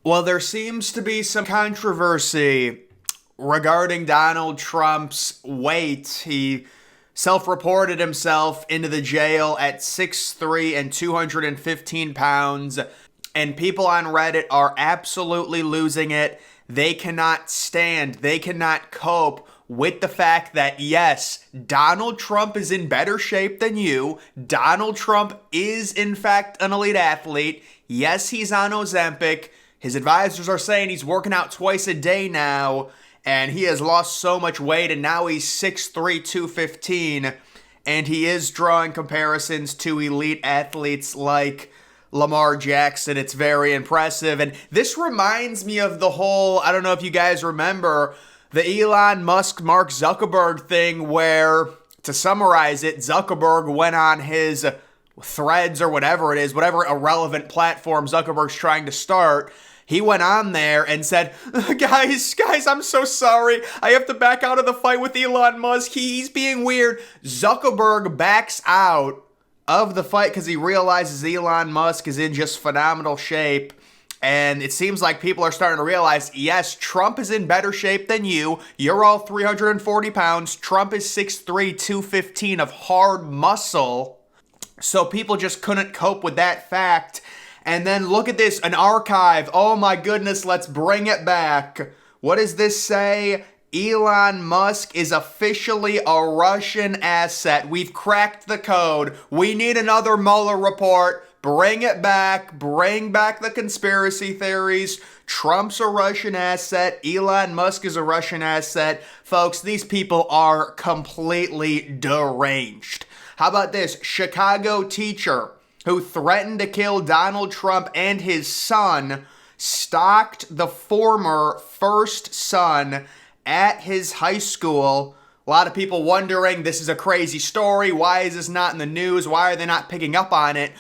Well, there seems to be some controversy regarding Donald Trump's weight. He self-reported himself into the jail at 6'3" and 215 pounds, and people on Reddit are absolutely losing it. They cannot cope with the fact that, yes, Donald Trump is in better shape than you. Donald Trump is, in fact, an elite athlete. Yes, he's on Ozempic. His advisors are saying he's working out twice a day now, and he has lost so much weight, and now he's 6'3", 215, and he is drawing comparisons to elite athletes like Lamar Jackson. It's very impressive, and this reminds me of the whole, I don't know if you guys remember, the Elon Musk, Mark Zuckerberg thing where, to summarize it, Zuckerberg went on his Threads or whatever it is, whatever irrelevant platform Zuckerberg's trying to start. He went on there and said, guys, I'm so sorry. I have to back out of the fight with Elon Musk. He's being weird. Zuckerberg backs out of the fight because he realizes Elon Musk is in just phenomenal shape. And it seems like people are starting to realize, yes, Trump is in better shape than you. You're all 340 pounds. Trump is 6'3", 215 of hard muscle. So people just couldn't cope with that fact. And then look at this, an archive. Oh my goodness, let's bring it back. What does this say? Elon Musk is officially a Russian asset. We've cracked the code. We need another Mueller report. Bring it back. Bring back the conspiracy theories. Trump's a Russian asset. Elon Musk is a Russian asset. Folks, these people are completely deranged. How about this? Chicago teacher who threatened to kill Donald Trump and his son stalked the former first son at his high school. A lot of people wondering, this is a crazy story. Why is this not in the news? Why are they not picking up on it?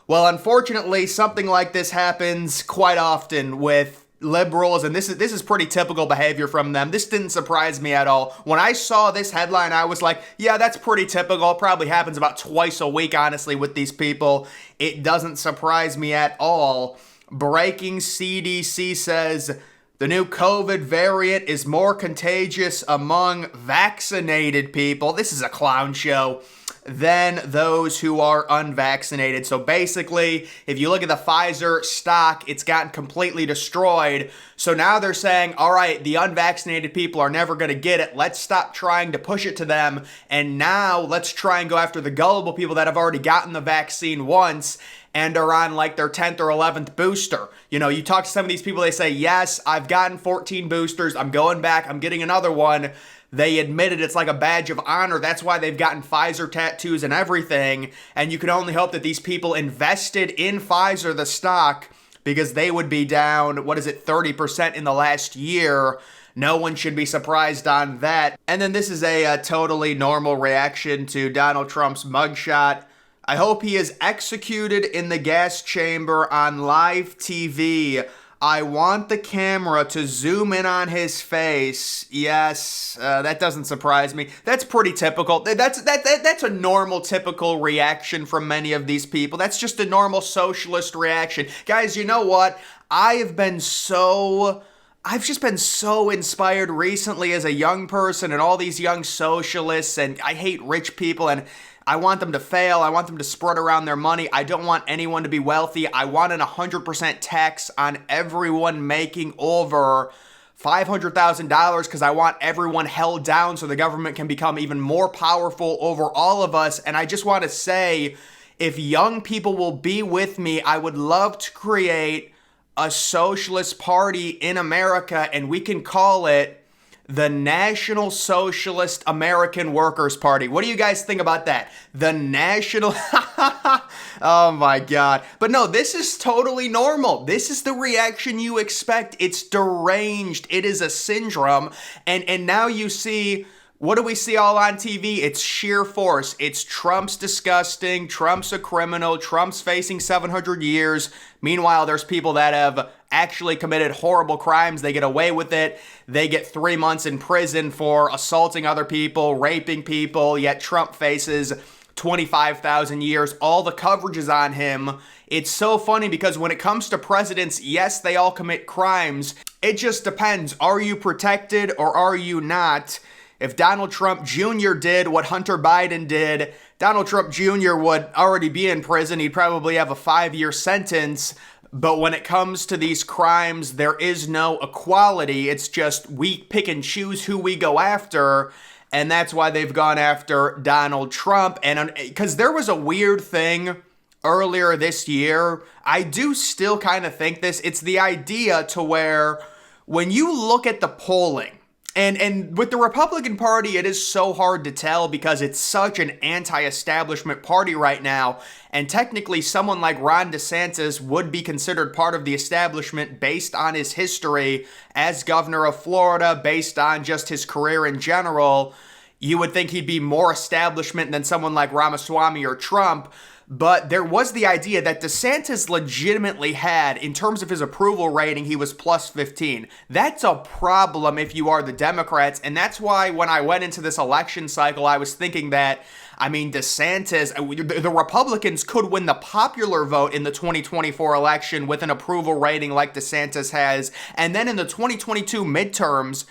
Well, unfortunately, something like this happens quite often with liberals, and this is pretty typical behavior from them. This didn't surprise me at all. When I saw this headline, I was like, yeah, that's pretty typical. It probably happens about twice a week, honestly, with these people. It doesn't surprise me at all. Breaking CDC says the new COVID variant is more contagious among vaccinated people. This is a clown show. Than those who are unvaccinated. So basically, if you look at the Pfizer stock, it's gotten completely destroyed. So now they're saying, all right, the unvaccinated people are never going to get it. Let's stop trying to push it to them. And now let's try and go after the gullible people that have already gotten the vaccine once and are on like their 10th or 11th booster. You know, you talk to some of these people, they say, yes, I've gotten 14 boosters. I'm going back. I'm getting another one. They admitted it's like a badge of honor. That's why they've gotten Pfizer tattoos and everything. And you can only hope that these people invested in Pfizer, the stock, because they would be down, 30% in the last year. No one should be surprised on that. And then this is a totally normal reaction to Donald Trump's mugshot. I hope he is executed in the gas chamber on live TV. I want the camera to zoom in on his face. Yes, that doesn't surprise me. That's pretty typical. That's a normal, typical reaction from many of these people. That's just a normal socialist reaction. Guys, you know what? I've just been so inspired recently as a young person and all these young socialists, and I hate rich people, and I want them to fail. I want them to spread around their money. I don't want anyone to be wealthy. I want an 100% tax on everyone making over $500,000 because I want everyone held down so the government can become even more powerful over all of us. And I just want to say, if young people will be with me, I would love to create a socialist party in America, and we can call it the National Socialist American Workers Party. What do you guys think about that? The National... Oh my God. But no, this is totally normal. This is the reaction you expect. It's deranged. It is a syndrome. And now you see... What do we see all on TV? It's sheer force. It's Trump's disgusting. Trump's a criminal. Trump's facing 700 years. Meanwhile, there's people that have actually committed horrible crimes. They get away with it. They get 3 months in prison for assaulting other people, raping people, yet Trump faces 25,000 years. All the coverage is on him. it's so funny because when it comes to presidents, yes, they all commit crimes. It just depends. Are you protected or are you not? If Donald Trump Jr. did what Hunter Biden did, Donald Trump Jr. would already be in prison. He'd probably have a 5-year sentence. But when it comes to these crimes, there is no equality. It's just we pick and choose who we go after. And that's why they've gone after Donald Trump. And because there was a weird thing earlier this year, I do still kind of think this. It's the idea to where when you look at the polling, and with the Republican Party, it is so hard to tell because it's such an anti-establishment party right now. And technically, someone like Ron DeSantis would be considered part of the establishment based on his history as governor of Florida, based on just his career in general. You would think he'd be more establishment than someone like Ramaswamy or Trump. But there was the idea that DeSantis legitimately had, in terms of his approval rating, he was plus 15. That's a problem if you are the Democrats. And that's why when I went into this election cycle, I was thinking that, I mean, DeSantis, the Republicans could win the popular vote in the 2024 election with an approval rating like DeSantis has. And then in the 2022 midterms,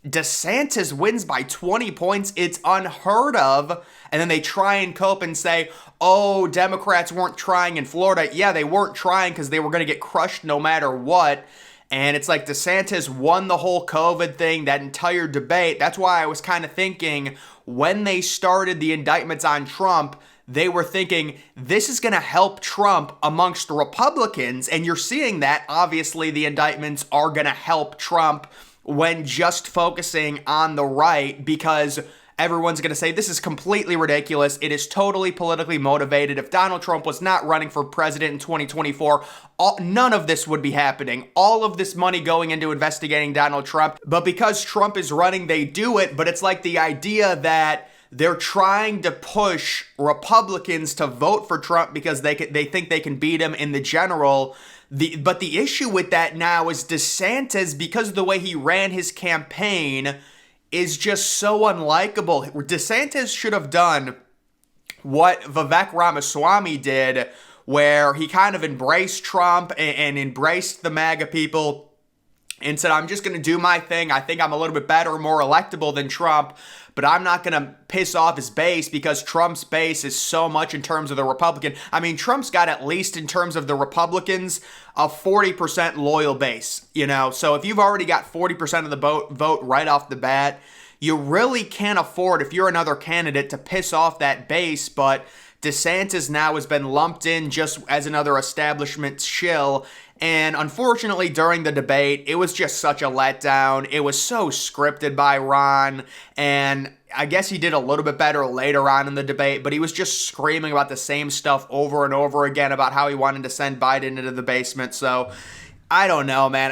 DeSantis wins by 20 points. It's unheard of. And then they try and cope and say, oh, Democrats weren't trying in Florida. Yeah, they weren't trying because they were going to get crushed no matter what. And it's like DeSantis won the whole COVID thing, that entire debate. That's why I was kind of thinking when they started the indictments on Trump, they were thinking this is going to help Trump amongst Republicans. And you're seeing that. Obviously, the indictments are going to help Trump when just focusing on the right, because everyone's going to say this is completely ridiculous. It is totally politically motivated. If Donald Trump was not running for president in 2024, none of this would be happening. All of this money going into investigating Donald Trump. But because Trump is running, they do it. But it's like the idea that they're trying to push Republicans to vote for Trump because they think they can beat him in the general. But the issue with that now is DeSantis, because of the way he ran his campaign, is just so unlikable. DeSantis should have done what Vivek Ramaswamy did, where he kind of embraced Trump and embraced the MAGA people and said, I'm just going to do my thing. I think I'm a little bit better, more electable than Trump, but I'm not going to piss off his base because Trump's base is so much in terms of the Republican. I mean, Trump's got at least in terms of the Republicans, a 40% loyal base, you know? So if you've already got 40% of the vote right off the bat, you really can't afford, if you're another candidate, to piss off that base. But DeSantis now has been lumped in just as another establishment shill. And unfortunately, during the debate, it was just such a letdown. It was so scripted by Ron. And I guess he did a little bit better later on in the debate, but he was just screaming about the same stuff over and over again about how he wanted to send Biden into the basement. So I don't know, man.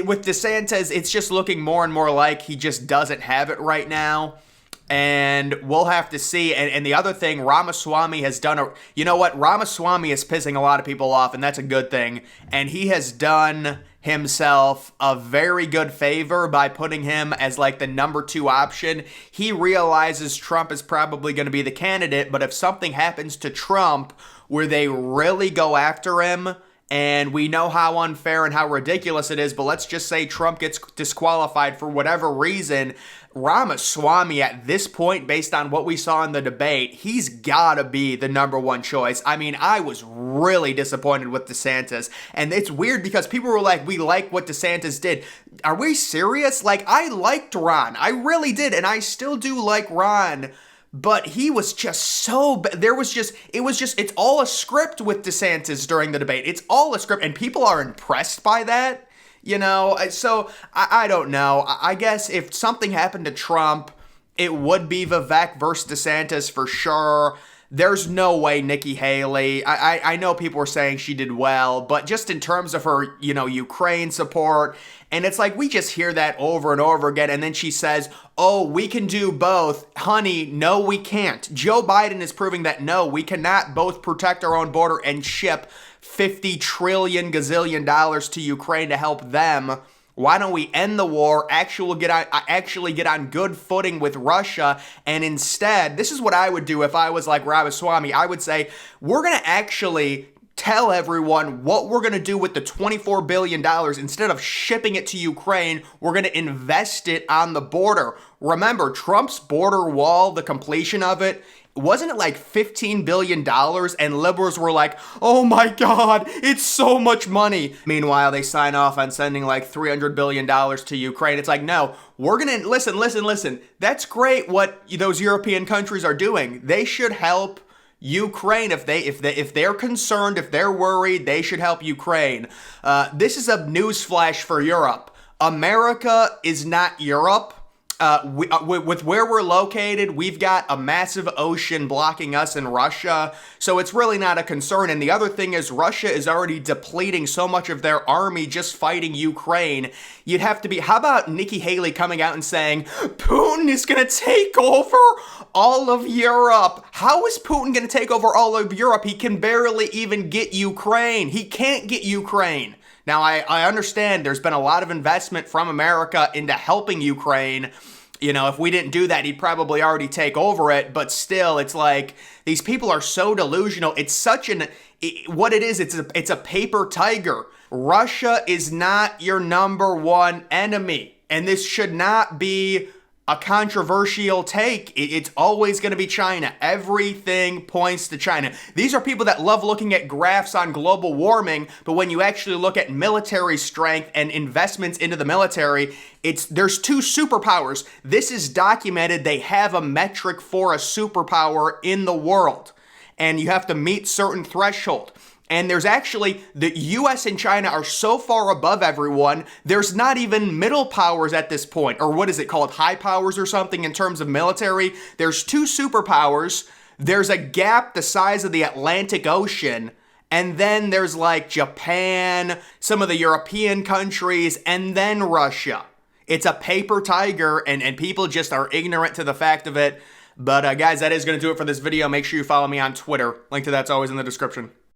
With DeSantis, it's just looking more and more like he just doesn't have it right now. And we'll have to see. And the other thing, Ramaswamy has done you know what? Ramaswamy is pissing a lot of people off, and that's a good thing. And he has done himself a very good favor by putting him as like the number 2 option. He realizes Trump is probably going to be the candidate, but if something happens to Trump where they really go after him, and we know how unfair and how ridiculous it is, but let's just say Trump gets disqualified for whatever reason, Ramaswamy at this point, based on what we saw in the debate, he's got to be the number 1 choice. I mean, I was really disappointed with DeSantis. And it's weird because people were like, we like what DeSantis did. Are we serious? Like, I liked Ron. I really did. And I still do like Ron. But he was just so, it's all a script with DeSantis during the debate. It's all a script, and people are impressed by that, you know? So, I don't know. I guess if something happened to Trump, it would be Vivek versus DeSantis for sure. There's no way Nikki Haley, I know people were saying she did well, but just in terms of her, you know, Ukraine support, and it's like we just hear that over and over again, and then she says, oh, we can do both. Honey, no, we can't. Joe Biden is proving that no, we cannot both protect our own border and ship $50 trillion gazillion dollars to Ukraine to help them. Why don't we end the war, actually get on good footing with Russia, and instead, this is what I would do if I was like Ramaswamy. I would say, we're going to actually tell everyone what we're going to do with the $24 billion. Instead of shipping it to Ukraine, we're going to invest it on the border. Remember, Trump's border wall, the completion of it, wasn't it like $15 billion? And liberals were like, oh my God, it's so much money. Meanwhile, they sign off on sending like $300 billion to Ukraine. It's like, no, we're going to, listen. That's great what those European countries are doing. They should help Ukraine. If they're concerned, if they're worried, they should help Ukraine. This is a newsflash for Europe. America is not Europe. With where we're located, we've got a massive ocean blocking us in Russia, so it's really not a concern. And the other thing is, Russia is already depleting so much of their army just fighting Ukraine. You'd have to be, how about Nikki Haley coming out and saying, Putin is going to take over all of Europe? How is Putin going to take over all of Europe? He can barely even get Ukraine. He can't get Ukraine. Now, I understand there's been a lot of investment from America into helping Ukraine. You know, if we didn't do that, he'd probably already take over it. But still, it's like, these people are so delusional. It's such what it is, it's a paper tiger. Russia is not your number one enemy. And this should not be a controversial take. It's always going to be China. Everything points to China. These are people that love looking at graphs on global warming, but when you actually look at military strength and investments into the military, there's two superpowers. This is documented. They have a metric for a superpower in the world, and you have to meet certain threshold. And there's actually, the US and China are so far above everyone, there's not even middle powers at this point. Or what is it called? High powers or something in terms of military. There's two superpowers. There's a gap the size of the Atlantic Ocean. And then there's like Japan, some of the European countries, and then Russia. It's a paper tiger, and people just are ignorant to the fact of it. But guys, that is going to do it for this video. Make sure you follow me on Twitter. Link to that's always in the description.